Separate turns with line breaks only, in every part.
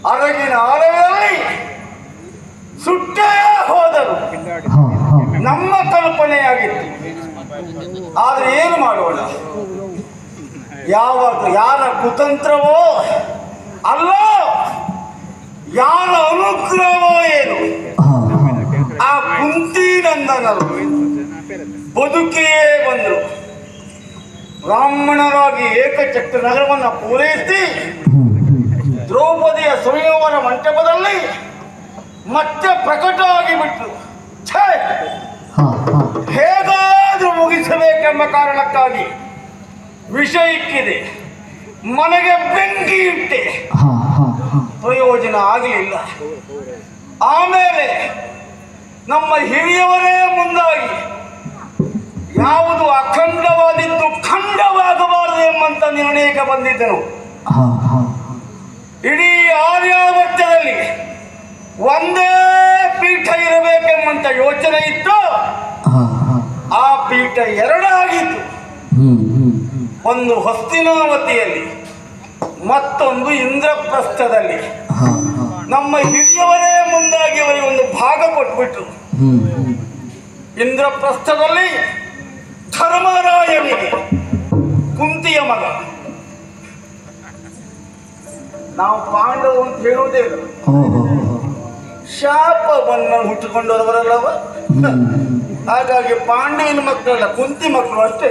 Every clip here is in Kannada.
ಅರಗಿನ ಆಲಯದಲ್ಲಿ ಸುಟ್ಟೇ ಹೋದರು. ನಮ್ಮ ಕಲ್ಪನೆಯಾಗಿತ್ತು. ಆದರೆ ಏನು ಮಾಡೋಣ? ಯಾರ ಕುತಂತ್ರವೋ ಅಲ್ಲ, ಯಾರ ಅನುಗ್ರಹವೋ ಏನು, ಆ ಕುಂತಿನಂದನರು ಬದುಕಿಯೇ ಬಂದರು. ಬ್ರಾಹ್ಮಣರಾಗಿ ಏಕಚಕ್ರ ನಗರವನ್ನು ಪೂರೈಸಿ ದ್ರೌಪದಿಯ ಸ್ವಯಂವರ ಮಂಟಪದಲ್ಲಿ ಮತ್ತೆ ಪ್ರಕಟ ಆಗಿಬಿಟ್ರು. ಹೇಗಾದ್ರೂ ಮುಗಿಸಬೇಕೆಂಬ ಕಾರಣಕ್ಕಾಗಿ ವಿಷ ಇಕ್ಕಿದೆ, ಮನೆಗೆ ಬೆಂಕಿ ಇಟ್ಟೆ, ಪ್ರಯೋಜನ ಆಗಲಿಲ್ಲ. ಆಮೇಲೆ ನಮ್ಮ ಹಿರಿಯವರೇ ಮುಂದಾಗಿ ಯಾವುದು ಅಖಂಡವಾದಿದ್ದು ಖಂಡವಾಗಬಾರದು ಎಂಬಂತ ನಿರ್ಣಯಕ್ಕೆ ಬಂದಿದ್ದನು. ಇಡೀ ಆರ್ಯಾವರ್ತದಲ್ಲಿ ಒಂದೇ ಪೀಠ ಇರಬೇಕೆಂಬಂತ ಯೋಚನೆ ಇತ್ತು. ಆ ಪೀಠ ಎರಡಾಗಿತ್ತು. ಒಂದು ಹಸ್ತಿನಾವತಿಯಲ್ಲಿ, ಮತ್ತೊಂದು ಇಂದ್ರಪ್ರಸ್ಥದಲ್ಲಿ. ನಮ್ಮ ಹಿರಿಯವರೇ ಮುಂದಾಗಿ ಅವರಿಗೆ ಒಂದು ಭಾಗ ಕೊಟ್ಬಿಟ್ರು. ಇಂದ್ರಪ್ರಸ್ಥದಲ್ಲಿ ಧರ್ಮರಾಯನಿಗೆ, ಕುಂತಿಯ ಮಗ. ನಾವು ಪಾಂಡವ ಅಂತ ಹೇಳುವುದೇ ಇಲ್ಲ, ಶಾಪವನ್ನು ಹುಟ್ಟುಕೊಂಡವರಲ್ಲವ. ಹಾಗಾಗಿ ಪಾಂಡವನ ಮಕ್ಕಳಲ್ಲ, ಕುಂತಿ ಮಕ್ಕಳು ಅಷ್ಟೇ.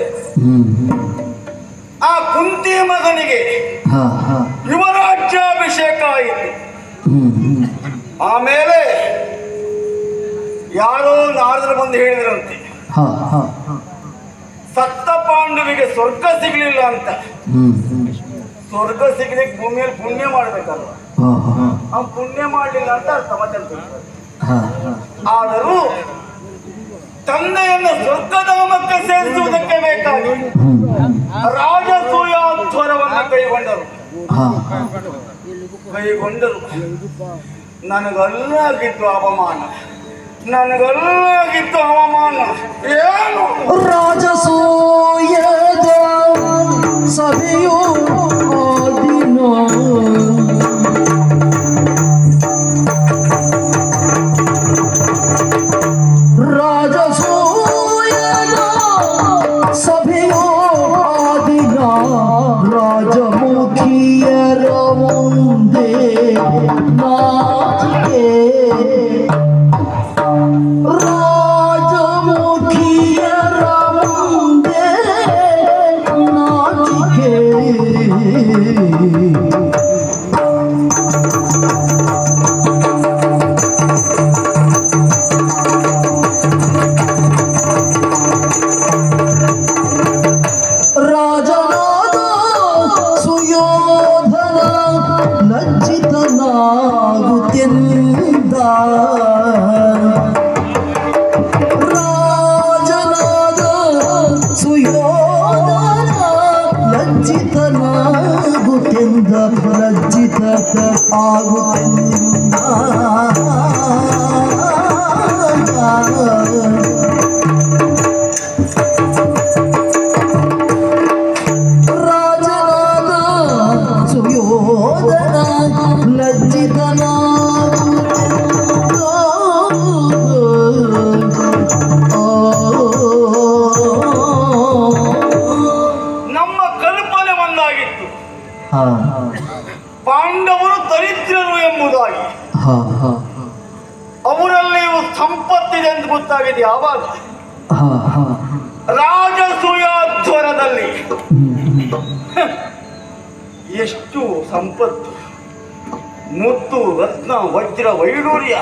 ಆ ಕುಂತಿ ಮಗನಿಗೆ ಯುವರಾಜ್ಯಾಭಿಷೇಕ ಆಯಿತು. ಆಮೇಲೆ ಯಾರೋ ನಾರದರು ಬಂದು ಹೇಳಿದ್ರಂತೆ, ಸತ್ತ ಪಾಂಡವಿಗೆ ಸ್ವರ್ಗ ಸಿಗಲಿಲ್ಲ ಅಂತ. ಸ್ವರ್ಗ ಸಿಗಲಿಕ್ಕೆ ಭೂಮಿಯಲ್ಲಿ ಪುಣ್ಯ ಮಾಡ್ಬೇಕಲ್ವ, ಅವ್ನು ಪುಣ್ಯ ಮಾಡಲಿಲ್ಲ ಅಂತ ಸಮಾಚಾರ. ಆದರೂ ತಂದೆಯನ್ನು ಸ್ವರ್ಗಧಾಮಕ್ಕೆ ಸೇರಿಸುವುದಕ್ಕೆ ಬೇಕಾಗಿ ರಾಜಸೂಯಾಧ್ವರವನ್ನು ಕೈಗೊಂಡರು. ನನಗಲ್ಲಾಗಿತ್ತು ಅವಮಾನ, ನನಗಲ್ಲಾಗಿತ್ತು ಅವಮಾನ. ಏನು
ರಾಜಸೂಯದ ಸಭೆಯೋ ದಿನ ರಾಜಸೂಯದ ಸಭೆಯೋ ದಿನ ರಾಜಮುಖಿಯರ ಮುಂದೆ ನಾಚಿಕೆ, ರಾಜಮುಖಿಯರ ಮುಂದೆ ಲಜ್ಜಿತನಾಗುತ್ತೆಂದ ಲಜ್ಜಿತ ಆಗುತ್ತೆಂದ ರಾಜನಾದ ಸುಯೋಧನ
ನಮ್ಮ ಕಲ್ಪನೆ ಒಂದಾಗಿತ್ತು,
ಹಾ
ಪಾಂಡವರು ದರಿದ್ರರು ಎಂಬುದಾಗಿ.
ಹಾ ಹಾ
ಅವರಲ್ಲಿಯೂ ಸಂಪತ್ತಿದೆ ಎಂದು ಗೊತ್ತಾಗಿದೆ ಯಾವಾಗ
ಹಾ ಹಾ
ರಾಜಸೂಯಾಧ್ವರದಲ್ಲಿ. ಎಷ್ಟು ಸಂಪತ್ತು, ಮುತ್ತು ರತ್ನ ವಜ್ರ ವೈಡೂರ್ಯ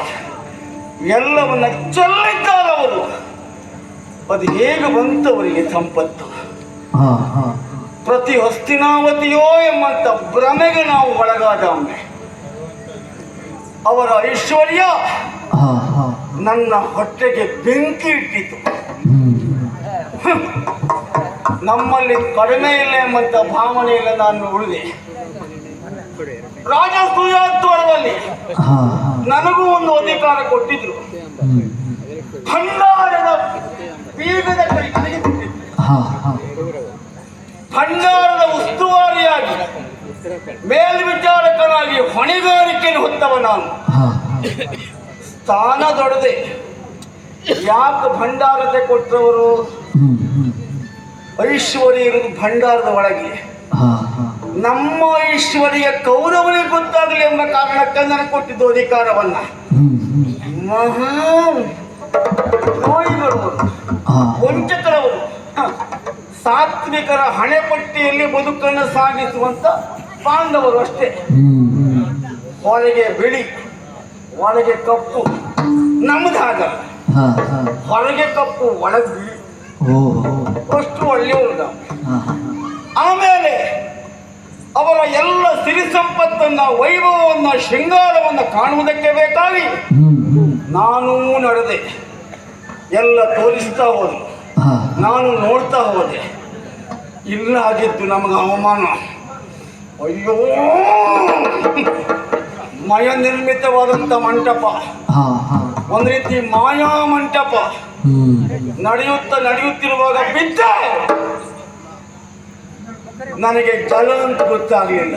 ಎಲ್ಲವನ್ನ ಚೆಲ್ಲಿದ್ದಾರವರು. ಅದು ಹೇಗೆ ಬಂತವರಿಗೆ ಸಂಪತ್ತು?
ಹಾ ಹಾ
ಪ್ರತಿ ಹಸ್ತಿನಾವತಿಯೋ ಎಂಬಂತ ಭ್ರಮೆಗೆ ನಾವು ಒಳಗಾದೊಮ್ಮೆ ಅವರ ಐಶ್ವರ್ಯ
ಹಾ ಹಾ
ನನ್ನ ಹೊಟ್ಟೆಗೆ ಬೆಂಕಿ ಇಟ್ಟಿತು. ನಮ್ಮಲ್ಲಿ ಕಡಿಮೆ ಇಲ್ಲ ಎಂಬಂತ ಭಾವನೆಯಿಂದ ನಾನು ಉಳಿದೆ. ರಾಜಸೂಯಾಧ್ವರದಲ್ಲಿ
ಹಾ ಹಾ
ನನಗೂ ಒಂದು ಅಧಿಕಾರ ಕೊಟ್ಟಿದ್ರು. ಭಂಡಾರದ ಬೀಗದ ಕೈ ನನಗೆ ಕೊಟ್ಟಿದ್ರು.
ಹಾ ಹಾ
ಭಂಡಾರದ ಉಸ್ತುವಾರಿಯಾಗಿ ಮೇಲ್ವಿಚಾರಕನಾಗಿ ಹೊಣೆಗಾರಿಕೆಯನ್ನು ಹೊತ್ತವ ನಾನು.
ಹಾ
ಸ್ಥಾನ ದೊಡ್ಡದೆ. ಯಾಕೆ ಭಂಡಾರತೆ ಕೊಟ್ಟವರು? ಐಶ್ವರ್ಯ ಇರುವುದು ಭಂಡಾರದ ಒಳಗೆ.
ಹಾ ಹಾ
ನಮ್ಮ ಐಶ್ವರ್ಯ ಕೌರವನಿಗೆ ಗೊತ್ತಾಗಲಿ ಎಂಬ ಕಾರಣಕ್ಕೆ ನನಗೆ ಕೊಟ್ಟಿದ್ದು ಅಧಿಕಾರವನ್ನ. ಮಹಾ ದ್ರೋಹಿಗಳು, ವಂಚಕರವರು, ಸಾತ್ವಿಕರ ಹಣೆಪಟ್ಟಿಯಲ್ಲಿ ಬದುಕನ್ನು ಸಾಗಿಸುವಂತ ಪಾಂಡವರು ಅಷ್ಟೇ. ಹೊರಗೆ ಬಿಳಿ ಒಳಗೆ ಕಪ್ಪು. ನಮ್ಮದಾಗ ಹೊರಗೆ ಕಪ್ಪು ಒಳಗೆ ಬಿಳಿ, ಅಷ್ಟು ಒಳ್ಳೆಯವರು ನಾವು. ಆಮೇಲೆ ಅವರ ಎಲ್ಲ ಸಿರಿ ಸಂಪತ್ತನ್ನ, ವೈಭವವನ್ನ, ಶೃಂಗಾರವನ್ನ ಕಾಣುವುದಕ್ಕೆ ಬೇಕಾಗಿ ನಾನು ನಡೆದೆ. ಎಲ್ಲ ತೋರಿಸ್ತಾ ಹೋದೆ, ನಾನು ನೋಡ್ತಾ ಹೋದೆ. ಇಲ್ಲ ಆಗಿದ್ದು ನಮಗೆ ಅವಮಾನ. ಅಯ್ಯೋ, ಮಯ ನಿರ್ಮಿತವಾದಂಥ ಮಂಟಪ, ಒಂದು ರೀತಿ ಮಾಯಾ ಮಂಟಪ. ನಡೆಯುತ್ತಿರುವಾಗ ಬಿದ್ದೆ. ನನಗೆ ಜಲ ಅಂತ ಗೊತ್ತಾಗಲಿಲ್ಲ.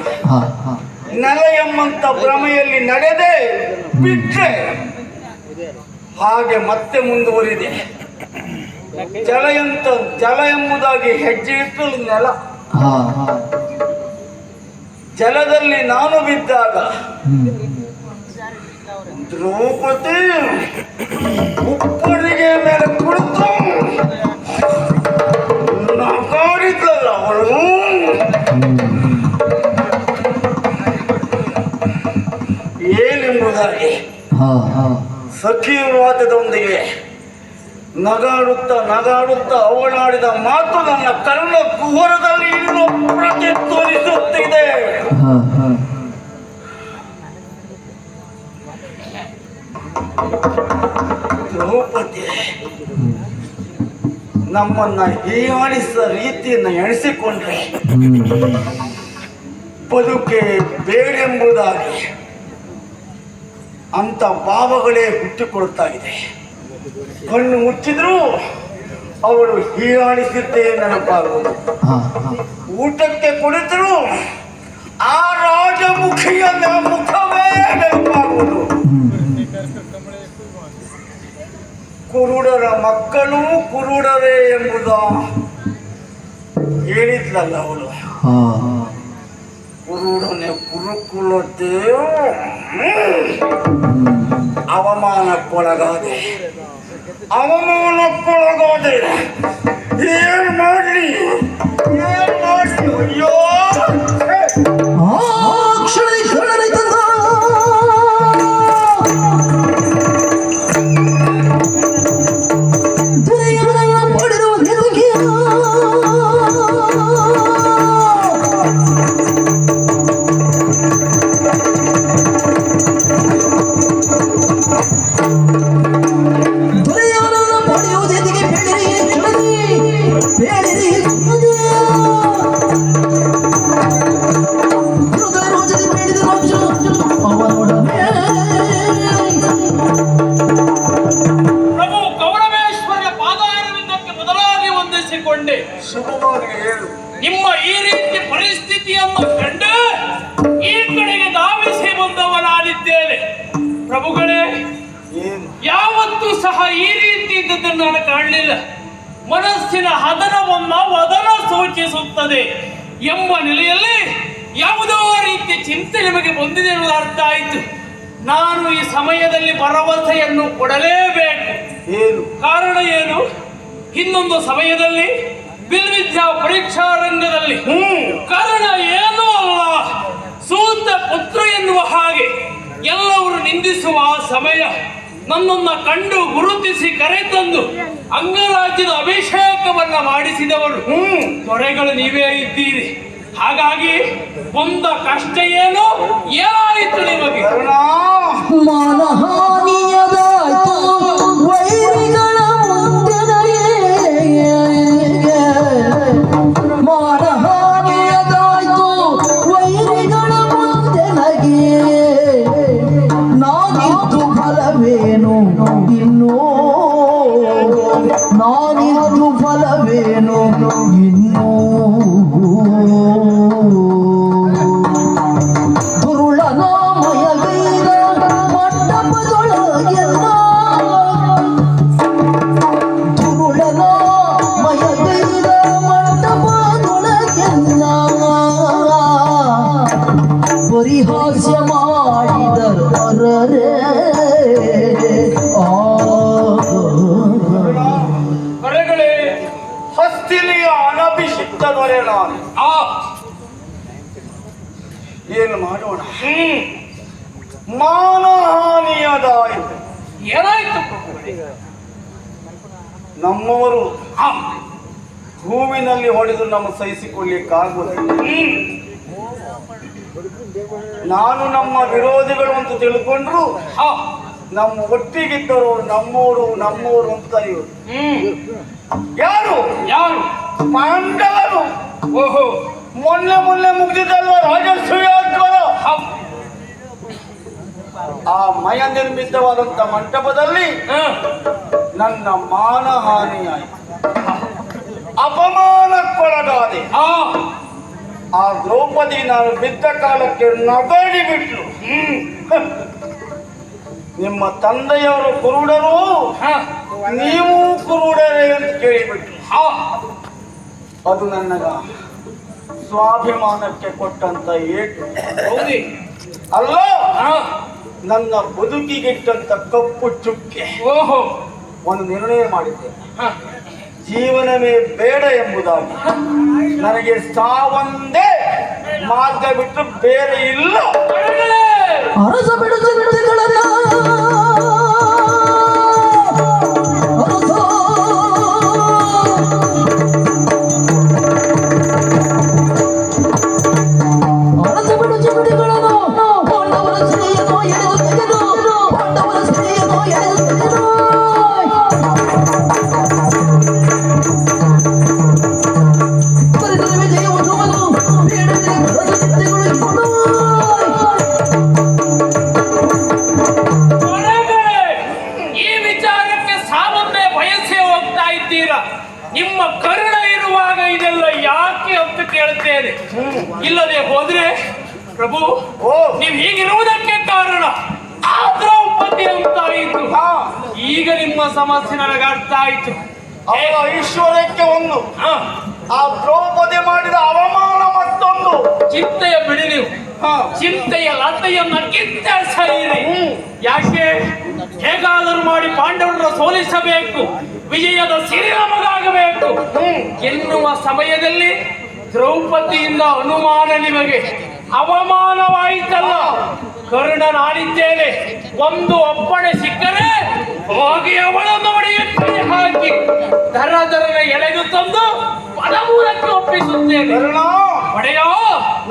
ನೆಲ ಎಂಬಂತ ಭ್ರಮೆಯಲ್ಲಿ ನಡೆದೆ, ಬಿಟ್ಟೆ. ಹಾಗೆ ಮತ್ತೆ ಮುಂದುವರಿದೆ. ಜಲ ಎಂಬುದಾಗಿ ಹೆಜ್ಜೆ ಇಟ್ಟು ನೆಲ. ಜಲದಲ್ಲಿ ನಾನು ಬಿದ್ದಾಗ ದ್ರೌಪದಿ ಉಪ್ಪರಿಗೆ ಮೇಲೆ ಕುಳಿತು ನಗಾಡಿದ್ದಲ್ಲ ಅವಳು. ಏನೆಂಬುದಾಗಿ ಸಖೀವಾದದೊಂದಿಗೆ ನಗಾಡುತ್ತಾ ಅವಳಾಡಿದ ಮಾತು ನನ್ನ ಕರ್ಣ ಕುಹರದಲ್ಲಿ ಇನ್ನೂ ಪ್ರತಿಧ್ವನಿಸುತ್ತಿದೆ. ದ್ರೌಪದಿ ನಮ್ಮನ್ನ ಹೀಯಾಳಿಸಿದ ರೀತಿಯನ್ನು ಎಣಿಸಿಕೊಂಡ್ರೆ ಬದುಕೆ ಬೇಡೆಂಬುದಾಗಿ ಅಂತ ಭಾವಗಳೇ ಹುಟ್ಟಿಕೊಳ್ತಾ ಇದೆ. ಕಣ್ಣು ಮುಚ್ಚಿದ್ರು ಅವಳು ಹೀಯಾಳಿಸಿದ್ದೇ ನೆನಪಾಗುವುದು. ಊಟಕ್ಕೆ ಕುಳಿತರು ಆ ರಾಜಮುಖಿಯ ಮುಖವೇ ನೆನಪಾಗುವುದು. ಕುರುಡರ ಮಕ್ಕಳು ಕುರುಡರೇ ಎಂಬುದ ಹೇಳಿದ್ಲಲ್ಲ ಅವಳು. ಕುರುಡನೆ ಕುರುಕುಲದ್ದೇ ಅವಮಾನಕ್ಕೊಳಗಾದೆ. ಏನ್ ಮಾಡ್ಲಿ? ಅಯ್ಯೋ,
ಬೇಡಿರಿ
ಹೇಳು.
ನಿಮ್ಮ ಈ ರೀತಿ ಪರಿಸ್ಥಿತಿಯನ್ನು ಕಂಡು ಈ ಕಡೆಗೆ ಧಾವಿಸಿ ಬಂದವನಾಗಿದ್ದೇನೆ. ಪ್ರಭುಗಳೇ,
ಏನು?
ಯಾವತ್ತೂ ಸಹ ಈ ರೀತಿ ಇದ್ದದ್ದನ್ನು ನಾನು ಕಾಣಲಿಲ್ಲ. ಮನಸ್ಸಿನ ವದನ ಸೂಚಿಸುತ್ತದೆ ಎಂಬ ನೆಲೆಯಲ್ಲಿ ಯಾವುದೋ ರೀತಿಯ ಚಿಂತೆ ನಿಮಗೆ ಬಂದಿದೆ ಎನ್ನುವುದು ಅರ್ಥ ಆಯಿತು. ನಾನು ಈ ಸಮಯದಲ್ಲಿ ಭರವಸೆಯನ್ನು ಕೊಡಲೇಬೇಕು.
ಏನು
ಕಾರಣ ಏನು? ಇನ್ನೊಂದು ಸಮಯದಲ್ಲಿ ಬಿಲ್ವಿದ್ಯಾ ಪರೀಕ್ಷಾ ರಂಗದಲ್ಲಿ ಕಾರಣ ಏನೂ ಅಲ್ಲ, ಸೂತ ಪುತ್ರ ಎನ್ನುವ ಹಾಗೆ ಎಲ್ಲವರು ನಿಂದಿಸುವ ಆ ಸಮಯ ನನ್ನನ್ನು ಕಂಡು ಗುರುತಿಸಿ ಕರೆತಂದು ಅಂಗರಾಜ್ಯದ ಅಭಿಷೇಕವನ್ನ ಮಾಡಿಸಿದವರು ದೊರೆಗಳು ನೀವೇ ಇದ್ದೀರಿ. ಹಾಗಾಗಿ ಬಂದ ಕಷ್ಟ ಏನು, ಏನಾಯಿತು ನಿಮಗೆ?
ಮಾನಹಾನಿಯದಾಯ್ತು ವೈರಿಗಳ ಮುಂದೆನೆಯೇ, ಮಾನಹಾನಿಯದಾಯ್ತು ವೈರಿಗಳ ಮುಂದೆನಗೆ, ನಾನಿದ್ದು ಫಲವೇನು ಇನ್ನೂ, ನಾನಿದ್ದು ಫಲವೇನು ಇನ್ನೂ, ದುರುಳನಾಮಯಗೈದ ಮಂಟಪದೊಳಗೆಲ್ಲ, ದುರುಳನಾಮಯಗೈದ ಮಂಟಪದೊಳಗೆಲ್ಲ ಪರಿಹಾಸ್ಯ ಮಾಡಿದರೇ
ದೊರೆಗಳೇ,
ಹಸ್ತಿಲಿಯ ಅನಭಿಷಿಕ್ತ ದೊರೆ ನಾನು. ಏನು ಮಾಡೋಣ? ಮಾನಹಾನಿಯದಾಯಿತು.
ಏನಾಯ್ತು ಪ್ರಭುಗಳೇ?
ನಮ್ಮವರು ಹೂವಿನಲ್ಲಿ ಹೊಡೆದು ನಮ್ಮ ಸಹಿಸಿಕೊಳ್ಳಿಕ್ಕಾಗುವುದಿಲ್ಲ. ನಾನು ನಮ್ಮ ವಿರೋಧಿಗಳು ಅಂತ ತಿಳ್ಕೊಂಡ್ರು ನಮ್ಮ ಒಟ್ಟಿಗಿದ್ದರು ನಮ್ಮವರು ಅಂತ ಕರೆಯುವುದು. ಯಾರು
ಯಾರು?
ಪಾಂಡವರು.
ಓಹೋ,
ಮೊನ್ನೆ ಮುಗಿದಿದ್ದಲ್ವ ರಾಜಸೂಯಾಜ್ವರ. ಆ ಮಯ ನಿರ್ಮಿತವಾದಂತ ಮಂಟಪದಲ್ಲಿ ನನ್ನ ಮಾನಹಾನಿಯಾಯಿತು, ಅಪಮಾನಕ್ಕೊಳಗಾದೆ. ಆ ದ್ರೌಪದಿ ನಾನು ಬಿದ್ದ ಕಾಲಕ್ಕೆ ನಗಡಿ ಬಿಟ್ಲು. ನಿಮ್ಮ ತಂದೆಯವರು ಕುರುಡರು, ನೀವು ಕುರುಡರೇ ಅಂತ ಕೇಳಿಬಿಟ್ರು. ಅದು ನನ್ನ ಸ್ವಾಭಿಮಾನಕ್ಕೆ ಕೊಟ್ಟಂತ ಏಟು.
ಹೌದೇ?
ಅಲ್ಲ, ನನ್ನ ಬದುಕಿಗಿಟ್ಟಂತ ಕಪ್ಪು ಚುಕ್ಕೆ.
ಓಹೋ,
ಒಂದು ನಿರ್ಣಯ ಮಾಡಿದ್ದೆ, ಜೀವನವೇ ಬೇಡ ಎಂಬುದಾಗಿ. ನನಗೆ ಸಾವೊಂದೇ ಮಾರ್ಗ ಬಿಟ್ಟು ಬೇರೆ ಇಲ್ಲ.
ಅರಸ ಬಿಡುದು ಬಿಡುವುಗಳನ್ನ ಅರಸ ಬಿಡು ಚುಡಿಗಳನ್ನು ಪಾಂಡವರ ಸಿರಿಯನ್ನು ಎಳೆದು ತೆಗೆದು, ಪಾಂಡವರ ಸಿರಿಯನ್ನು ಎಳೆದು ತೆಗೆದು ಬರೆದರೆ ವಿಜಯವನ್ನು ಬೇಡದೆ ಬರದ ಚಿಂತೆಗಳು ಇಕೊಂಡು
ಈ ವಿಚಾರಕ್ಕೆ ಸಾವನ್ನೇ ಬಯಸೇ ಹೋಗ್ತಾ ಇದ್ದೀರಾ? ನಿಮ್ಮ ಕರುಣ ಇರುವಾಗ ಇದೆಲ್ಲ ಯಾಕೆ ಅಂತ ಕೇಳುತ್ತೇನೆ. ಇಲ್ಲದೆ ಹೋದ್ರೆ ಪ್ರಭು, ನೀವು ಹೀಗಿರುವುದಕ್ಕೆ ಕಾರಣ ಆ ದ್ರೌಪದಿ ಅಂತ ಆಯಿತು. ಈಗ ನಿಮ್ಮ ಸಮಸ್ಯೆ ನನಗೆ ಅರ್ಥ ಆಯಿತು.
ಅವರ ಐಶ್ವರ್ಯಕ್ಕೆ ಒಂದು, ಆ ದ್ರೌಪದಿ ಮಾಡಿದ ಅವಮಾನ ಮತ್ತೊಂದು.
ಚಿಂತೆಯ ಬಿಡಿ ನೀವು, ಚಿಂತೆಯ ಲತೆಯನ್ನ ಕಿತ್ತರಿಸಲಿರಿ. ಯಾಕೆ? ಹೇಗಾದರೂ ಮಾಡಿ ಪಾಂಡವರನ್ನು ಸೋಲಿಸಬೇಕು, ವಿಜಯದ ಸಿರಿ ನಮಗಾಗಬೇಕು ಎನ್ನುವ ಸಮಯದಲ್ಲಿ ದ್ರೌಪದಿಯಿಂದ ಅನುಮಾನ ನಿಮಗೆ ಅವಮಾನವಾಯಿತಲ್ಲ. ಕರುಣನಾಡಿದ್ದೇನೆ, ಒಂದು ಒಪ್ಪಣೆ ಸಿಕ್ಕರೆ ಹೋಗಿ ಅವಳನ್ನು ಒಡೆಯುತ್ತೆ ಹಾಕಿ ದರದರನ ಎಳೆದು ತಂದು ಪದಮೂಲಕ್ಕೆ ಒಪ್ಪಿಸುತ್ತೇನೆ. ಒಡೆಯ,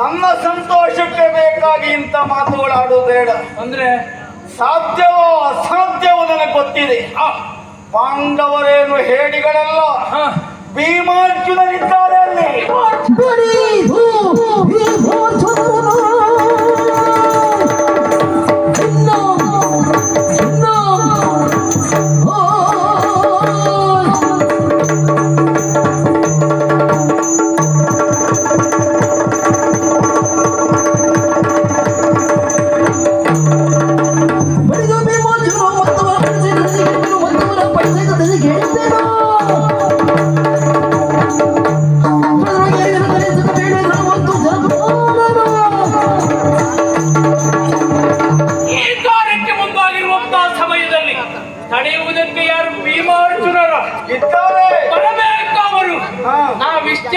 ನನ್ನ ಸಂತೋಷಕ್ಕೆ ಬೇಕಾಗಿ ಇಂಥ ಮಾತುಗಳಾಡೋದು ಬೇಡ.
ಅಂದ್ರೆ
ಸಾಧ್ಯವೋ ಅಸಾಧ್ಯವೋ ನನಗೆ ಗೊತ್ತಿದೆ. ಪಾಂಡವರೇನು ಹೇಡಿಗಳಲ್ಲ, ಭೀಮಾರ್ಜುನರಿದ್ದಾರೆ ಅಲ್ಲಿ.
ಬರೀದು ಭೀಮಾರ್ಜುನರನ್ನು ಇನ್ನೂ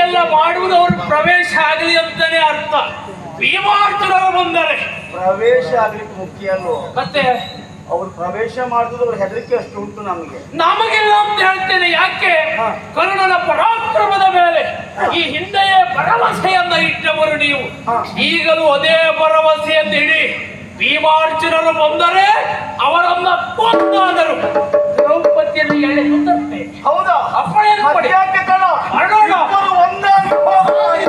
ಹೀಗೆಲ್ಲ ಮಾಡುವುದವರು ಪ್ರವೇಶ ಆಗಲಿ ಅಂತಾನೆ ಅರ್ಥ. ಭೀಮಾರ್ಜುನರು ಬಂದರೆ
ಪ್ರವೇಶ ಆಗ್ಲಿಕ್ಕೆ ಮುಖ್ಯ ಅಲ್ವೋ?
ಮತ್ತೆ
ಅವ್ರು ಪ್ರವೇಶ ಮಾಡಿದ್ರು ಅವ್ರ ಹೆದರಿಕೆ ಅಷ್ಟು ಉಂಟು ನಮಗೆ.
ನಮಗಿಲ್ಲ ಅಂತ ಹೇಳ್ತೇನೆ. ಯಾಕೆ? ಕರ್ಣನ ಪರಾಕ್ರಮದ ಮೇಲೆ ಈ ಹಿಂದೆಯೇ ಭರವಸೆಯನ್ನ ಇಟ್ಟವರು ನೀವು. ಈಗಲೂ ಅದೇ ಭರವಸೆಯನ್ನು ಇಡಿ. ಭೀಮಾರ್ಜುನರು ಬಂದರೆ ಅವರನ್ನ ಕೊಂದಾದರು ದ್ರೌಪದಿಯನ್ನು ಎಳೆದು ತರ್ತೇನೆ.
ಹೌದಾ?
ಅಪ್ಪಣೆಯನ್ನು ಕೊಡಿ.
ಯಾಕೆ ಕಣ?
ಮಾಡೋಣ.
ಇಬ್ಬರು ಒಂದಾಗಿ ಹೋಗೋಣ.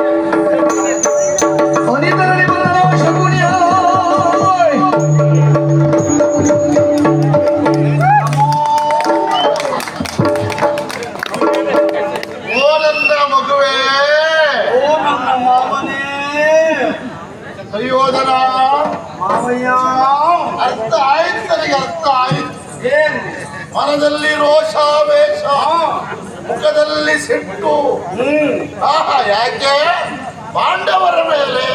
ಅನಿತರಲ್ಲಿ ಬಂದನೋ ಶಕುನಿಯ.
ಓ ನನ್ನ ಮಗುವೇ,
ಓ ನನ್ನ ಮಾವನೇ.
ಸುಯೋಧನ,
ಮಾವಯ್ಯ.
ಅರ್ಥ ಆಯ್ತು, ನನಗೆ ಅರ್ಥ ಆಯ್ತು.
ಏನ್?
ಮನದಲ್ಲಿ ರೋಷಾವೇಶ, ಮುಖದಲ್ಲಿ ಸಿಟ್ಟು. ಆಹಾ, ಯಾಕೆ? ಪಾಂಡವರ ಮೇಲೆ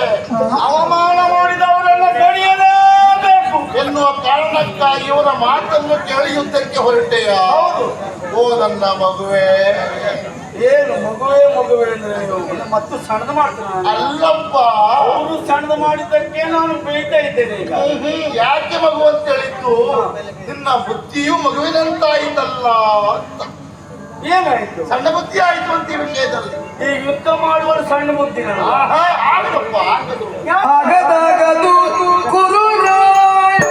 ಅವಮಾನ ಮಾಡಿದವರನ್ನ ಗಣಿಯಲೇಬೇಕು
ಎನ್ನುವ ಕಾರಣಕ್ಕಾಗಿ ಇವರ ಮಾತನ್ನು ಕೇಳಿ ಯುದ್ಧಕ್ಕೆ ಹೊರಟೆಯ?
ಹೌದು.
ಓ ನನ್ನ ಮಗುವೇ.
ಏನು ಮಗುವೇ ಮಗುವೇ ಅಂದ್ರೆ ನೀವು ಮತ್ತು ಸಣ್ಣದು ಮಾಡ್ತಾನೆ.
ಅಲ್ಲಪ್ಪ,
ಅವರು ಸಣ್ಣದು ಮಾಡಿದ್ದಕ್ಕೆ ನಾನು ಬೈತಾ ಇದ್ದೇನೆ ಈಗ.
ಯಾಕೆ ಮಗು ಅಂತ ಹೇಳಿದ್ದು? ನಿನ್ನ ಬುದ್ಧಿಯು ಮಗುವಿನಂತಾಯಿತಲ್ಲ ಅಂತ.
ಏನಾಯ್ತು?
ಸಣ್ಣ ಬುದ್ಧಿ ಆಯ್ತು ಅಂತ ಈ ವಿಷಯದಲ್ಲಿ.
ಈ ಯುದ್ಧ ಮಾಡುವವರು ಸಣ್ಣ ಬುದ್ಧಿನ
ಆಗದಪ್ಪ, ಆಗದು.
ಆಗದಾಗದು ಕುರುರಾಯ.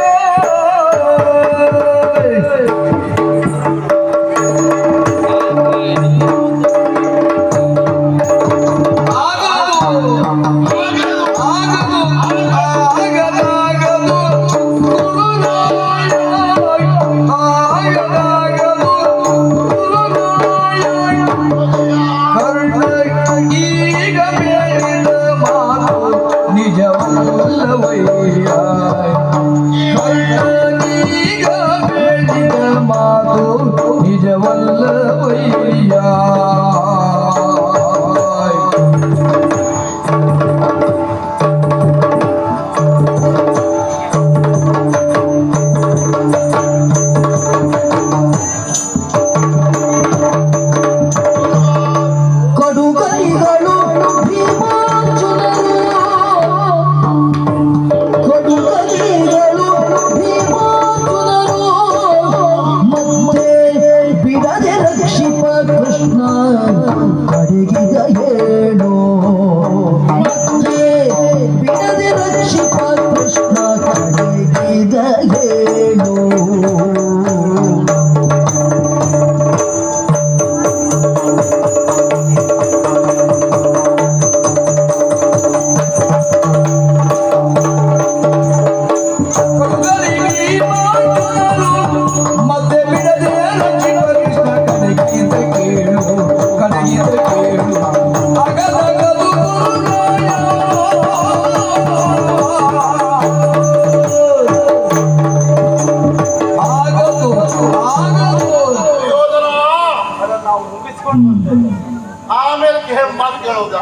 ಆಮೇಲೆ ಮಾತು ಕೇಳುವುದ?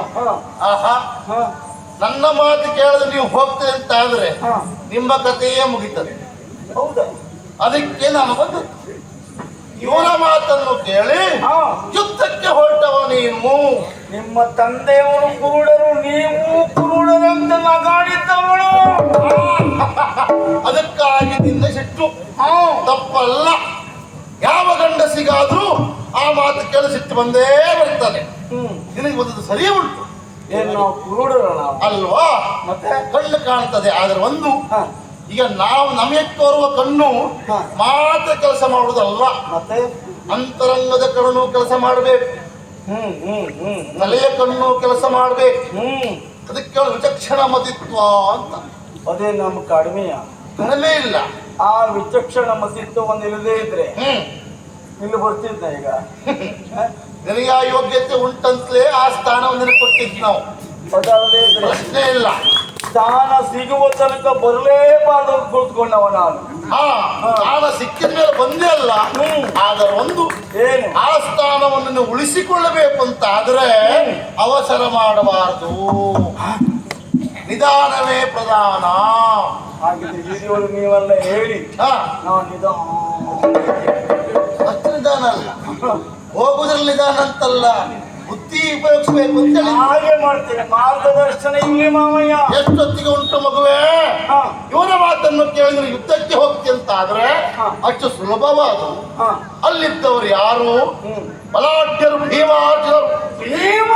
ಆಹಾ, ನನ್ನ ಮಾತು ಕೇಳಿದ್ರೆ ನೀವು ಹೋಗ್ತೇವೆ ಅಂತ ಆದ್ರೆ ನಿಮ್ಮ ಕಥೆಯೇ ಮುಗಿತದೆ.
ಹೌದಾ?
ಅದಕ್ಕೆ ನಾನು ಬಂದು ಇವನ ಮಾತನ್ನು ಕೇಳಿ ಯುದ್ಧಕ್ಕೆ ಹೊರಟವ ನೀನು.
ನಿಮ್ಮ ತಂದೆಯವರು ಕುರುಡರು, ನೀವು ಕುರುಡರಂತ ನಗಾಡಿದ್ದವಳು.
ಅದಕ್ಕಾಗಿ ನಿನ್ನ ಸಿಟ್ಟು ತಪ್ಪಲ್ಲ. ಯಾವ ಗಂಡಸಿಗಾದ್ರೂ ಆ ಮಾತು ಕೇಳಿ ಸಿಟ್ಟು ಬಂದೇ ಬರ್ತದೆ. ನಿನಗೆ ಬಂದದ್ದು ಸರಿ ಉಂಟು.
ಏನು ನಾವು ಕುರುಡರ ನಾವು
ಅಲ್ವಾ?
ಮತ್ತೆ
ಕಣ್ಣು ಕಾಣ್ತದೆ, ಆದ್ರೆ ಒಂದು ಈಗ ನಾವು ನಮಗೆ ತೋರುವ ಕಣ್ಣು ಮಾತ್ರ ಕೆಲಸ ಮಾಡುವುದಲ್ಲ,
ಮತ್ತೆ
ಅಂತರಂಗದ ಕಣ್ಣು ಕೆಲಸ ಮಾಡಬೇಕು, ತಲೆಯ ಕಣ್ಣು ಕೆಲಸ ಮಾಡಬೇಕು. ಅದಕ್ಕೆ ವಿಚಕ್ಷಣ ಮತಿತ್ವ ಅಂತ.
ಅದೇ ನಮ್ಮ ಕಡಿಮೆಯ
ಕಡಿಮೆ ಇಲ್ಲ.
ಆ ವಿಚಕ್ಷಣ ಮತಿತ್ವ ಒಂದು ಇಲ್ಲದೇ ಇದ್ರೆ ಇಲ್ಲಿ ಬರ್ತಿದ್ದ ಈಗ.
ನಿನಗೆ ಆ ಯೋಗ್ಯತೆ ಉಂಟಂತಲೇ ಆ ಸ್ಥಾನವನ್ನು ಕೊಟ್ಟಿದ್ದು ನಾವು.
ಅದಲ್ಲದೇ ಇದ್ರೆ
ಪ್ರಶ್ನೆ ಇಲ್ಲ.
ಸ್ಥಾನ ಸಿಗುವ ತನಕ ಬರಲೇಬಾರ್ದು ಕುಳಿತುಕೊಂಡವ ನಾನು.
ಸ್ಥಾನ ಸಿಕ್ಕಿದ ಮೇಲೆ ಬಂದೇ ಅಲ್ಲ. ಆದರೆ ಒಂದು
ಏನು
ಆ ಸ್ಥಾನವನ್ನು ಉಳಿಸಿಕೊಳ್ಳಬೇಕು ಅಂತ ಆದ್ರೆ ಅವಸರ ಮಾಡಬಾರದು. ನಿಧಾನವೇ ಪ್ರಧಾನ.
ಹಾಗಿದ್ರೆ ಹಿರಿಯವರು ನೀವೆಲ್ಲ ಹೇಳಿ ನಾವು
ಅಷ್ಟು ನಿಧಾನ ಅಲ್ಲ, ಹೋಗುದ್ರಲ್ಲಿ ನಿಧಾನ ಅಂತಲ್ಲ, ಬುದ್ಧಿ ಉಪಯೋಗಿಸಬೇಕು ಅಂತೇಳಿ
ಹಾಗೆ ಮಾಡ್ತೇನೆ. ಮಾರ್ಗದರ್ಶನ ಇಲ್ಲಿ ಮಾಮಯ್ಯ.
ಎಷ್ಟೊತ್ತಿಗೆ ಉಂಟು ಮಗುವೆ?
ಹಾ.
ಇವನ ಮಾತನ್ನು ಕೇಳಿದ್ರೆ ಯುದ್ಧಕ್ಕೆ ಹೋಗ್ತಿ ಅಂತ ಆದ್ರೆ
ಹಾ.
ಅಷ್ಟು ಸುಲಭವಾದ
ಹಾ.
ಅಲ್ಲಿದ್ದವರು ಯಾರು? ಬಲಾಢ್ಯರು, ಭೀಮಾರ್ಜುನರು.
ಭೀಮ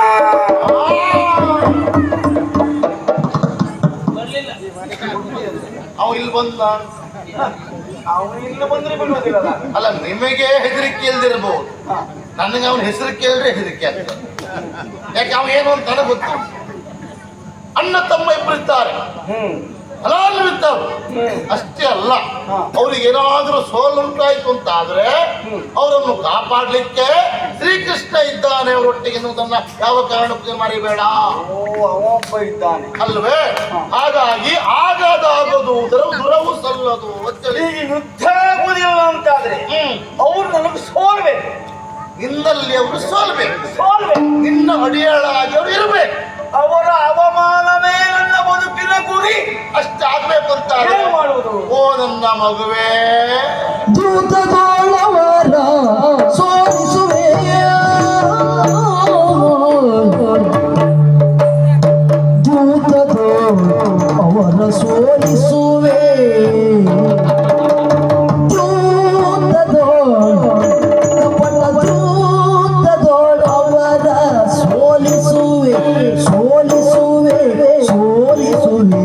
ಬರ್ಲಿಲ್ಲ.
ಅವ ಇಲ್ಲಿ ಬಂದ.
ಅವನು ಇಲ್ಲಿ ಬಂದ್ರೆ ಬಿಡುವುದಿಲ್ಲ.
ಅಲ್ಲ, ನಿಮಗೆ ಹೆದರಿಕೆ ಇಲ್ದಿರಬಹುದು, ನನಗೆ ಅವನ ಹೆಸರು ಕೇಳಿದ್ರೆ ಹೆದರಿಕೆ ಆಗ್ತದೆ. ಯಾಕೆ ಅವ ಏನು ಅಂತ ನನಗೆ ಗೊತ್ತು. ಅಣ್ಣ ತಮ್ಮ ಇಬ್ಬರು ಇದ್ದಾರೆ, ಫಲಾನ್ವಿತರು. ಅಷ್ಟೇ ಅಲ್ಲ, ಅವ್ರಿಗೆ ಏನಾದ್ರೂ ಸೋಲುಂಟಾಯ್ತು ಅಂತ ಆದ್ರೆ ಅವರನ್ನು ಕಾಪಾಡ್ಲಿಕ್ಕೆ ಶ್ರೀಕೃಷ್ಣ ಇದ್ದಾನೆ ಅವರೊಟ್ಟಿಗೆ ಎನ್ನುವುದನ್ನ ಯಾವ ಕಾರಣಕ್ಕೂ ಮರಿಬೇಡ.
ಓ, ಅವೊಬ್ಬ ಇದ್ದಾನೆ
ಅಲ್ವೇ? ಹಾಗಾಗಿ ಆಗೋದು ದುರವು ಸಲ್ಲದು ಅಂತೇಳಿ
ಈಗ ಯುದ್ಧ ಆಗುವುದಿಲ್ಲ ಅಂತಾದ್ರೆ ಅವ್ರು ನನಗೆ ಸೋಲ್ಬೇಕು.
ನಿನ್ನಲ್ಲಿ ಅವರು ಸೋಲ್ಬೇಕು,
ನಿನ್ನ
ಅಡಿಯಾಳಾಗಿ ಅವರು ಇರಬೇಕು.
ಅವರ ಅವಮಾನವೇ ನನ್ನ ಬದುಕಿನ ಗುರಿ.
ಅಷ್ಟಾಗ್ಬೇಕು ಅಂತ
ಏನು ಮಾಡುವುದು?
ಓ ನನ್ನ ಮಗುವೇ,
ದೂತದೋಳವರ ಸೋಲಿಸುವೆ, ದೂತದೋ ಅವರ ಸೋಲಿಸುವೆ, ದೂತದೋಳವರ ಸೋಲಿಸುವೆ, ಸೋಲಿಸುವೆ, ಸೋಲಿಸುವೆ.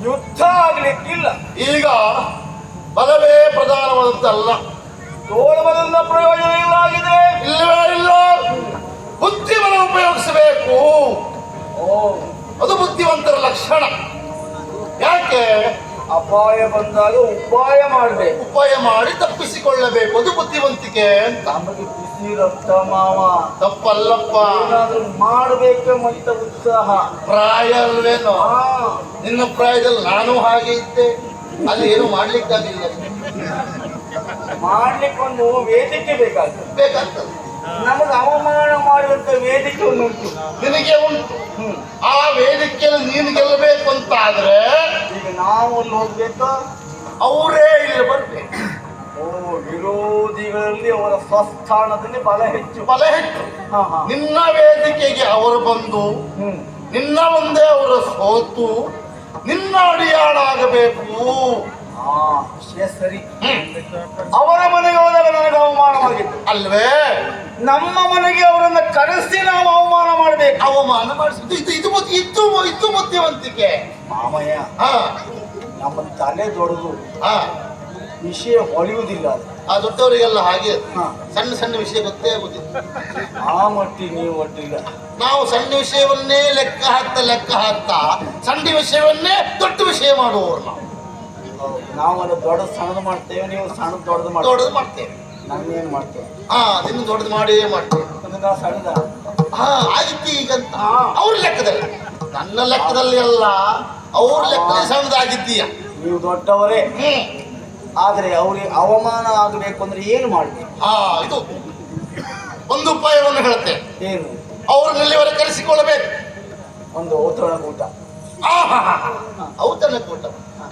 ಯುದ್ಧ ಆಗ್ಲಿಕ್ಕಿಲ್ಲ.
ಈಗ ಬಲವೇ ಪ್ರಧಾನವಾದದ್ದಲ್ಲ,
ತೋಳಬಲದ ಪ್ರಯೋಜನ ಇಲ್ಲ ಆಗಿದೆ.
ಇಲ್ಲವೇ ಇಲ್ಲ. ಬುದ್ಧಿಬಲ ಉಪಯೋಗಿಸಬೇಕು, ಅದು ಬುದ್ಧಿವಂತರ ಲಕ್ಷಣ. ಯಾಕೆ?
ಅಪಾಯ ಬಂದಾಗ ಉಪಾಯ ಮಾಡಬೇಕು,
ಉಪಾಯ ಮಾಡಿ ತಪ್ಪಿಸಿಕೊಳ್ಳಬೇಕು, ಅದು ಬುದ್ಧಿವಂತಿಕೆ ಅಂತ.
ನಮಗೆ ಬಿಸಿ ರಕ್ತ ಮಾವ,
ತಪ್ಪಲ್ಲಪ್ಪ.
ಏನಾದ್ರೂ ಮಾಡಬೇಕು ಅಂತ ಉತ್ಸಾಹ.
ಪ್ರಾಯ ಅಲ್ವೇನೋ? ನಿನ್ನ ಪ್ರಾಯದಲ್ಲಿ ನಾನು ಹಾಗೆ ಇದ್ದೆ, ಅಲ್ಲಿ ಏನು ಮಾಡ್ಲಿಕ್ಕಾಗಿಲ್ಲ.
ಮಾಡ್ಲಿಕ್ಕೊಂದು ವೇದಿಕೆ
ಬೇಕಾಗ್ತದೆ.
ನಮಗೆ ಅವಮಾನ ಮಾಡುವಂತ ವೇದಿಕೆ ಒಂದು ಉಂಟು,
ನಿನಗೆ ಉಂಟು. ಆ ವೇದಿಕೆಯಲ್ಲಿ ನೀನು ಗೆಲ್ಲಬೇಕು ಅಂತ ಆದ್ರೆ
ಈಗ ನಾವು ಅಲ್ಲಿ ಹೋಗ್ಬೇಕು,
ಅವರೇ ಇಲ್ಲಿ ಬರ್ಬೇಕು.
ವಿರೋಧಿಗಳಲ್ಲಿ ಅವರ ಸ್ವಸ್ಥಾನದಲ್ಲಿ ಬಲ ಹೆಚ್ಚು.
ನಿನ್ನ ವೇದಿಕೆಗೆ ಅವರು ಬಂದು ನಿನ್ನ ಮುಂದೆ ಅವರು ಸೋತು ನಿನ್ನ ಅಡಿಯಾಳಾಗಬೇಕು.
ವಿಷಯ ಸರಿ. ಅವರ ಮನೆಗೆ ಹೋದಾಗ ನನಗೆ ಅವಮಾನವಾಗಿತ್ತು
ಅಲ್ವೇ?
ನಮ್ಮ ಮನೆಗೆ ಅವರನ್ನ ಕರೆಸಿ ನಾವು ಅವಮಾನ ಮಾಡಬೇಕು.
ಅವಮಾನ ಮಾಡಿಸಿದ್ದು ಇದು ಬುದ್ಧಿವಂತಿಕೆ
ಮಾಮಯ್ಯ. ನಮ್ಮ ತಲೆ ದೊಡ್ಡದು, ವಿಷಯ ಹೊಳೆಯುವುದಿಲ್ಲ.
ಆ ದೊಡ್ಡವರಿಗೆಲ್ಲ ಹಾಗೆ ಸಣ್ಣ ಸಣ್ಣ ವಿಷಯ ಗೊತ್ತೇ ಆಗುದಿಲ್ಲ.
ಆ ಮಟ್ಟಿಗೆ ನೀವು ಒಟ್ಟಿಲ್ಲ.
ನಾವು ಸಣ್ಣ ವಿಷಯವನ್ನೇ ಲೆಕ್ಕ ಹಾಕ್ತಾ ಸಣ್ಣ ವಿಷಯವನ್ನೇ ದೊಡ್ಡ ವಿಷಯ ಮಾಡುವವರು
ನಾವು ಅದು ದೊಡ್ಡ ಸಣ್ಣದು ಮಾಡ್ತೇವೆ, ನೀವು ಸಣ್ಣ
ದೊಡ್ಡದು ಮಾಡ್ತೇವೆ.
ನನ್ನೇನು ಮಾಡ್ತೇವೆ?
ನಿನ್ನ ದೊಡ್ಡದು ಮಾಡೇ ಮಾಡ್ತೇವೆ.
ನಾವು ಸಣ್ಣದ
ಆಗಿತ್ತು ಈಗಂತ ಅವ್ರ ಲೆಕ್ಕದಲ್ಲಿ, ನನ್ನ ಲೆಕ್ಕದಲ್ಲಿ ಅಲ್ಲ, ಅವ್ರ ಲೆಕ್ಕದಲ್ಲಿ ಸಣ್ಣದಾಗಿದ್ದೀಯ.
ನೀವು ದೊಡ್ಡವರೇ, ಆದ್ರೆ ಅವ್ರಿಗೆ ಅವಮಾನ ಆಗಬೇಕು ಅಂದ್ರೆ ಏನು ಮಾಡ್ಬೇಕು?
ಇದು ಒಂದು ಉಪಾಯವನ್ನು ಹೇಳುತ್ತೆ.
ಏನು?
ಅವ್ರನ್ನೆಲ್ಲಿವರೆಗೆ ಕರೆಸಿಕೊಳ್ಳಬೇಕು.
ಒಂದು ಔತಣ ಕೂಟ.
ಔತಣ ಕೂಟ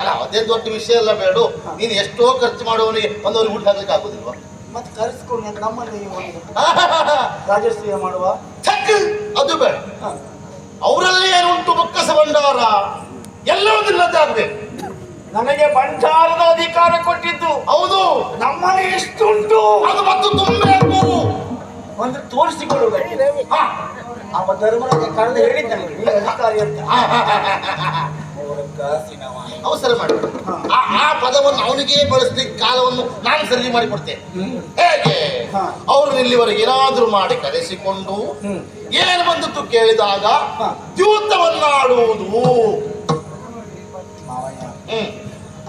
ಅಲ್ಲ ಅದೇ ದೊಡ್ಡ ವಿಷಯ ಎಲ್ಲ ಬೇಡ. ನೀನು ಎಷ್ಟೋ ಖರ್ಚು ಮಾಡುವವನಿಗೆ ಒಂದವ್ರಿಗೆ ಊಟ ಹಾಕ್ಲಿಕ್ಕೆ ಆಗುದಿಲ್ವಾ?
ಮತ್ತೆ ಕರೆಸ್ಕೊಂಡು ನಮ್ಮಲ್ಲಿ ಒಂದು ರಾಜಶ್ರೀಯ ಮಾಡುವ
ಚಕ್ ಅದು ಬೇಡ. ಅವರಲ್ಲಿ ಏನುಂಟು ಬೊಕ್ಕಸ ಭಂಡಾರ ಎಲ್ಲವನ್ನಲ್ಲದೆ ಆಗ್ಬೇಕು.
ನನಗೆ ಭಂಡಾರದ ಅಧಿಕಾರ ಕೊಟ್ಟಿದ್ದು
ಹೌದು,
ನಮ್ಮನೆ ಎಷ್ಟುಂಟು
ಅದು ಮತ್ತು ತುಂಬಬೇಕು.
ಒಂದು ತೋರಿಸಿಕೊಳ್ಳುವುದಕ್ಕೆ ಅವ ಧರ್ಮರಾಜ ಕಳೆದು ಹೇಳಿದ್ದಾನೆ ನೀನು ಅಧಿಕಾರಿ ಅಂತ.
ಅವಸರ ಮಾಡಿ ಆ ಪದವನ್ನು ಅವನಿಗೆ ಬಳಸ್ಲಿಕ್ಕೆ ಕಾಲವನ್ನು ನಾನು ಸರಿ ಮಾಡಿಕೊಡ್ತೇನೆ. ಹೇಗೆ ಅವರು ಇಲ್ಲಿವರೆಗೆ ಏನಾದ್ರೂ ಮಾಡಿ ಕರೆಸಿಕೊಂಡು ಏನು ಬಂದದ್ದು ಕೇಳಿದಾಗ ದ್ಯೂತವನ್ನಾಡುವುದು,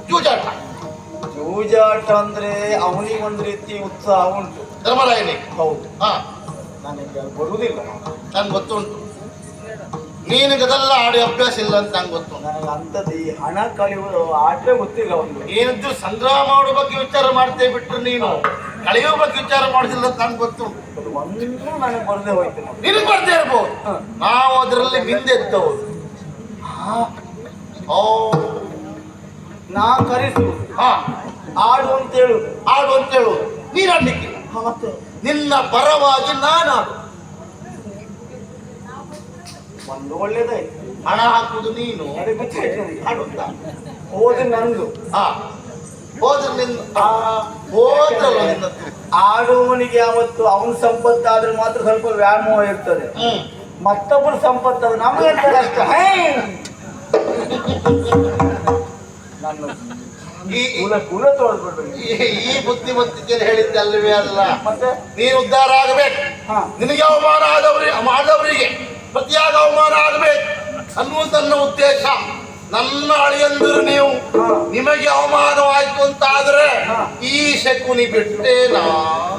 ಜೂಜಾಟ.
ಜೂಜಾಟ ಅಂದ್ರೆ ಅವನಿಗೆ ಒಂದು ರೀತಿ ಉತ್ಸಾಹ ಉಂಟು,
ಧರ್ಮರಾಯನಿಗೆ.
ಹೌದು.
ಹಾ,
ನನಗೆ ಬರುವುದಿಲ್ಲ.
ನನ್ಗೆ ಗೊತ್ತುಂಟು, ನೀನಿಗೆ ಅದೆಲ್ಲ ಆಡಿ ಅಭ್ಯಾಸ ಇಲ್ಲ ಅಂತ ನಂಗೆ ಗೊತ್ತು.
ನನಗೆ ಅಂತದ್ದು ಈ ಹಣ ಕಳೆಯುವುದು ಆಟವೇ ಗೊತ್ತಿಲ್ಲ. ಒಂದು
ಏನಂತೂ ಸಂಗ್ರಹ ಮಾಡೋ ಬಗ್ಗೆ ವಿಚಾರ ಮಾಡ್ತೇ ಬಿಟ್ರೆ ನೀನು ಕಳೆಯೋ ಬಗ್ಗೆ ವಿಚಾರ ಮಾಡುದಿಲ್ಲ ಅಂತ ನಂಗೆ ಗೊತ್ತು.
ಒಂದು ನನಗೆ ಬರದೇ ಹೋಯ್ತು.
ನಿನಗೆ ಬರ್ದೇ ಇರ್ಬೋದು, ನಾವು ಅದರಲ್ಲಿ ಹಿಂದೆದ್ದವರು. ಓ,
ನಾ ಕರೆಸು
ಹಾ,
ಆಡು ಅಂತ ಹೇಳು,
ಆಡು ಅಂತ ಹೇಳು. ನೀನು ಆಡ್ಲಿಕ್ಕೆ
ಮತ್ತೆ
ನಿನ್ನ ಪರವಾಗಿ ನಾನಾಡು.
ಒಂದು ಒಳ್ಳೇದಾಯ್ತು.
ಹಣ ಹಾಕುವುದು ನೀನು,
ಆಡುತ್ತ ಹೋದ್ರೆ ನಂದು.
ಹಾ, ಹೋದ್ರೆ ನಿನ್ನ ಹೋದ್ರಲ್ಲ ನಿನ್ನದ್ದು.
ಆಡುವವನಿಗೆ ಯಾವತ್ತು ಅವನ ಸಂಪತ್ತಾದ್ರೆ ಮಾತ್ರ ಸ್ವಲ್ಪ ವ್ಯಾಮೋಹ ಇರ್ತದೆ. ಮತ್ತೊಬ್ಬರು ಸಂಪತ್ತಾದ್ರೆ ನಮಗೆ ಕಷ್ಟ. ನಾನು ಕುಲ ತೋರಿಸ್ಬಿಡ್ಬೇಕು.
ಈ ಬುದ್ಧಿವಂತಿಕೆ ಹೇಳಿದ್ದಲ್ವೇ ಅಲ್ಲ.
ಮತ್ತೆ
ನೀನು ಉದ್ಧಾರ ಆಗಬೇಕು. ನಿನಗೆ ಅವಮಾನ ಆದವರಿಗೆ ಪ್ರತಿಯಾಗ ಅವಮಾನ ಆಗಬೇಕು ಅನ್ನುವಂತ ನನ್ನ ಉದ್ದೇಶ. ನನ್ನ ಅಳಿಯಂದಿರು ನೀವು, ನಿಮಗೆ ಅವಮಾನವಾಯ್ತು ಅಂತ ಆದ್ರೆ ಈ ಶಕುನಿ ಬಿಟ್ಟೇನಾ?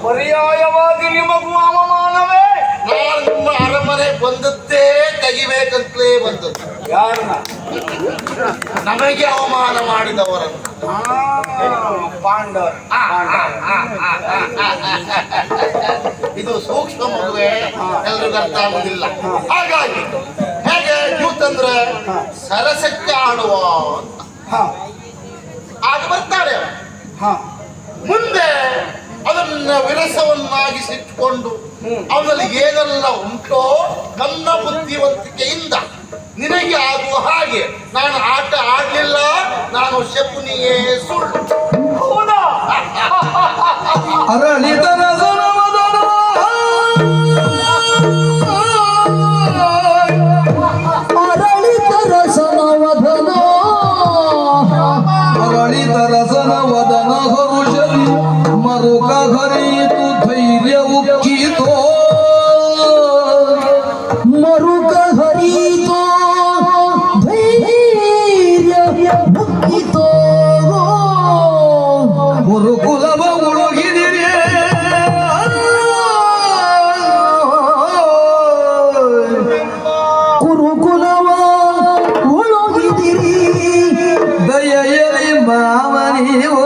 ಪರ್ಯಾಯವಾಗಿ ನಿಮಗೂ ಅವಮಾನವೇ.
ನಾನು ನಿಮ್ಮ ಅರಮನೆ ಬಂದದ್ದೇ ತೆಗಿಬೇಕಂತಲೇ ಬಂದದ್ದು.
ಯಾರನ್ನ?
ನಮಗೆ ಅವಮಾನ ಮಾಡಿದವರನ್ನು.
ಪಾಂಡವ.
ಇದು ಸೂಕ್ಷ್ಮ ಮಗುವೆ, ಎಲ್ರಿಗೂ ಅರ್ಥ ಆಗುದಿಲ್ಲ. ಹಾಗಾಗಿ ಹೇಗೆ ಯೂತಂದ್ರೆ ಸರಸಕ್ಕೆ ಆಡುವ ಅಂತ ಆಗ ಬರ್ತಾಳೆ. ಮುಂದೆ ಅದನ್ನ ವಿರಸವನ್ನಾಗಿಸಿಟ್ಕೊಂಡು ಅವನಲ್ಲಿ ಏನೆಲ್ಲ ಉಂಟೋ ನನ್ನ ಬುದ್ಧಿವಂತಿಕೆಯಿಂದ ನಿನಗೆ ಆಗುವ ಹಾಗೆ ನಾನು ಆಟ ಆಡ್ಲಿಲ್ಲ, ನಾನು ಶಕುನಿಯೇ ಸುಳ್ಳು.
ಹೌದಾ?
ಅರಳಿದರ ಸನವದನ ಅರಳಿದರ ಸನವದನ ಅರಳಿದರ ಸನವದನ ಹರುಷರಿ ಮರುಕ ಹರಿಯಿತು ಧೈರ್ಯ ಉಕ್ಕಿತೋ ಮರುಕ ಹರಿಯಿತೋ ಧೈರ್ಯ ಉಕ್ಕಿತೋ ಗುರುಕುಲವ ಉಳುಗಿದಿರಿ ಗುರುಕುಲವ ಉಳುಗಿದಿರಿ ದಯೆಯಲಿ ಮಾವನಿಯೋ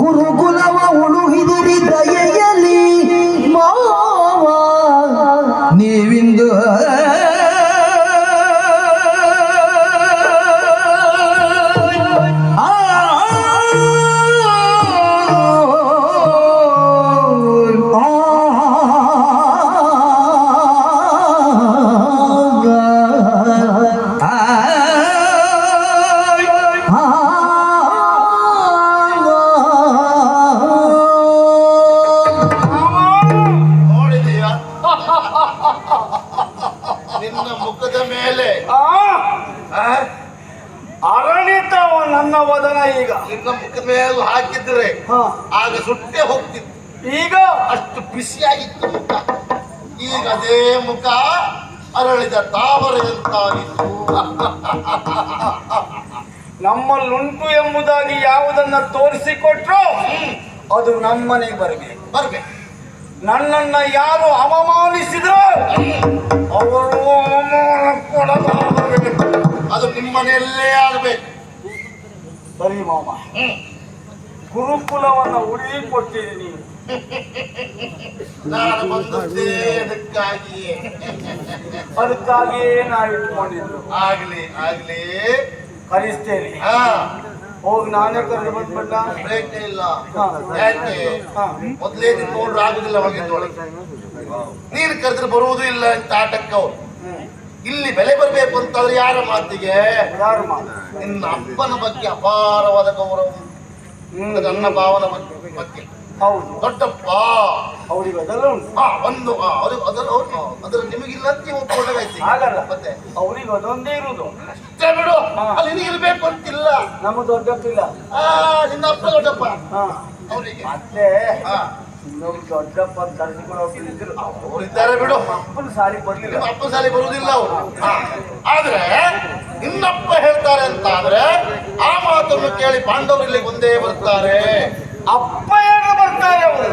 ಗುರುಕುಲವ ಉಳುಗಿದಿರಿ ದಯೆಯಲಿ ಮಾವ ನೀವಿಂದು
ನೋಡಿದೀಯಾ ನಿನ್ನ ಮುಖದ ಮೇಲೆ
ಅರಳಿತವ ನನ್ನ ವದನ. ಈಗ
ನಿನ್ನ ಮುಖದ ಮೇಲೆ ಹಾಕಿದ್ರೆ ಆಗ ಸುಟ್ಟೆ ಹೋಗ್ತಿತ್ತು.
ಈಗ
ಅಷ್ಟು ಬಿಸಿಯಾಗಿತ್ತು ಮುಖ. ಈಗ ಅದೇ ಮುಖ ಅರಳಿದ ತಾವರೆಯಂತಾಗಿತ್ತು.
ನಮ್ಮಲ್ಲುಂಟು ಎಂಬುದಾಗಿ ಯಾವುದನ್ನ ತೋರಿಸಿಕೊಟ್ರು ಅದು ನಮ್ಮನೆಗೆ ಬರಬೇಕು.
ಬರ್ಬೇಕು.
ನನ್ನನ್ನ ಯಾರು ಅವಮಾನಿಸಿದ್ರು ಅವರು ಅವಮಾನ ಕೊಡಬಾರಬೇಕು.
ಅದು ನಿಮ್ಮನೆಯಲ್ಲೇ ಆಗಬೇಕು.
ಸರಿ ಮಾಮ, ಗುರುಕುಲವನ್ನ ಉಳಿಕೊಟ್ಟಿರಿ ನೀವು.
ನಾನು ಬಂದದ್ದೇ ಅದಕ್ಕಾಗಿಯೇ.
ಅದಕ್ಕಾಗಿಯೇ ನಾವು ಇಟ್ಕೊಂಡಿದ್ದು.
ಆಗ್ಲಿ ಆಗ್ಲಿ.
ಕಲಿಸ್ತೇನೆ.
ಹಾ
ಹೋಗಿ ನಾನೇ ಕರೆದು ಬಂದ್ಬಿಟ್ಟ.
ಪ್ರಯತ್ನ ಇಲ್ಲ.
ಹಾ.
ಯಾಕೆ
ಹಾ.
ಮೊದ್ಲೇ ನಿನ್ ನೋಡ್ರು ಆಗುದಿಲ್ಲ ಒಳಗಿದ್ದೊಳಗೆ. ನೀನು ಕರೆದ್ರೆ ಬರುವುದೂ ಇಲ್ಲ ಅಂತ ಆಟಕ್ಕವ್ರು. ಇಲ್ಲಿ ಬೆಲೆ ಬರ್ಬೇಕು ಅಂತಂದ್ರೆ ಯಾರ ಮಾತಿಗೆ?
ಯಾರು ಮಾತು?
ನಿನ್ನ ಅಪ್ಪನ ಬಗ್ಗೆ ಅಪಾರವಾದ ಗೌರವ, ನನ್ನ ಭಾವನ ಬಗ್ಗೆ.
ಹೌದು,
ದೊಡ್ಡಪ್ಪ
ಅವ್ರಿಗೆ ಅದೆಲ್ಲ ಉಂಟು.
ಅದ್ರ ನಿಮಗಿಲ್ಲ ಅಂತ ನೀವು ಒಪ್ಕೊಂಡಾಗೈತಿ.
ಹಾಗಲ್ಲ,
ಮತ್ತೆ
ಅವ್ರಿಗೆ ಅದೊಂದೇ ಇರುದು.
ಅಷ್ಟೇ ಬಿಡು, ಅಲ್ಲಿ ನೀನು ಇರ್ಬೇಕು ಅಂತಿಲ್ಲ.
ನಮ್ಮ ದೊಡ್ಡಪ್ಪಿಲ್ಲ.
ನಿನ್ನ ಅಪ್ಪ ದೊಡ್ಡಪ್ಪ
ಹಾ.
ಅವರಿಗೆ
ಮತ್ತೆ ಇನ್ನೊಬ್ರು ದೊಡ್ಡಪ್ಪ ಅಂತ ಕರೆಸಿಕೊಳ್ಳೋರು ಇದ್ರು.
ಅವರಿದ್ದಾರೆ ಬಿಡು.
ಅಪ್ಪನ ಸಾಲಿ ಬರ್ಲಿಲ್ಲ.
ನಿಮ್ಮ ಅಪ್ಪ ಸಾಲಿ ಬರುವುದಿಲ್ಲ ಅವರು. ಆದ್ರೆ ನಿನ್ನಪ್ಪ ಹೇಳ್ತಾರೆ ಅಂತ ಆದ್ರೆ ಆ ಮಾತನ್ನು ಕೇಳಿ ಪಾಂಡವರು ಇಲ್ಲಿ ಒಂದೇ ಬರ್ತಾರೆ.
ಅಪ್ಪ ಏನು ಬರ್ತಾರೆ ಅವರು.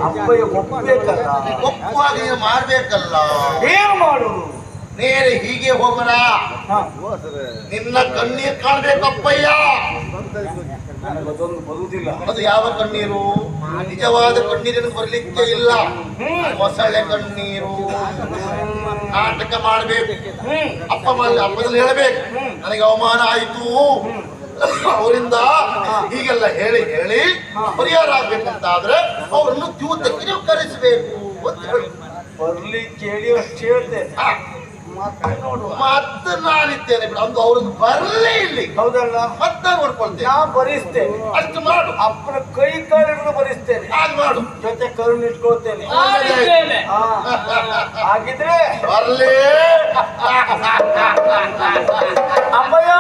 ಅಪ್ಪಯ್ಯ ಒಪ್ಪಬೇಕಲ್ಲ.
ಒಪ್ಪುವಾಗ ನೀವು ಮಾಡ್ಬೇಕಲ್ಲ.
ಏನು ಮಾಡುದು?
ನೇರ ಹೀಗೆ ಹೋಗರ.
ಹಾ.
ನಿನ್ನ ಕಣ್ಣೀರ್ ಕಾಣ್ಬೇಕಪ್ಪಯ್ಯ.
ನನಗದೊಂದು ಬರುವುದಿಲ್ಲ.
ಅದು ಯಾವ ಕಣ್ಣೀರು? ನಿಜವಾದ ಕಣ್ಣೀರನ್ನು ಬರ್ಲಿಕ್ಕೆ ಇಲ್ಲ. ಮೊಸಳೆ ಕಣ್ಣೀರು. ನಾಟಕ ಮಾಡ್ಬೇಕು. ಅಪ್ಪದಲ್ಲಿ ಹೇಳಬೇಕು, ನನಗೆ ಅವಮಾನ ಆಯಿತು, ಅವರಿಂದ ಹೀಗೆಲ್ಲ ಹೇಳಿ ಹೇಳಿ ಪರಿಹಾರ ಆಗ್ಬೇಕಂತ ಆದ್ರೆ ಅವರನ್ನು ಜೂತಕ್ಕೆ ನೀವು ಕರೆಸಬೇಕು ಅಂತ ಹೇಳಿ.
ಬರ್ಲಿ ಕೇಳಿ ಅಷ್ಟು ಹೇಳ್ತೇನೆ. ಮತ್ತೆ ನೋಡುವ.
ಮತ್ತೆ ನಾನಿದ್ದೇನೆ ಬಿಡು. ಅಂದು ಅವ್ರದ್ದು ಬರ್ಲೇ ಇಲ್ಲಿ.
ಹೌದಲ್ಲ?
ಮತ್ತೆ ನೋಡ್ಕೊಳ್ತೇನೆ.
ನಾ ಬರಿಸ್ತೇನೆ.
ಅಷ್ಟು ಮಾಡು.
ಅಪ್ಪನ ಕೈ ಕಾಲು ಹಿಡಿದು ಬರಿಸ್ತೇನೆ.
ಹಾಗೆ ಮಾಡು.
ಜೊತೆ ಕರುಣ್ ಇಟ್ಕೊಳ್ತೇನೆ.
ಮಾಡಿದ್ದೇನೆ.
ಹಾ. ಹಾಗಿದ್ರೆ
ಬರ್ಲೇ
ಅಪ್ಪಯ್ಯ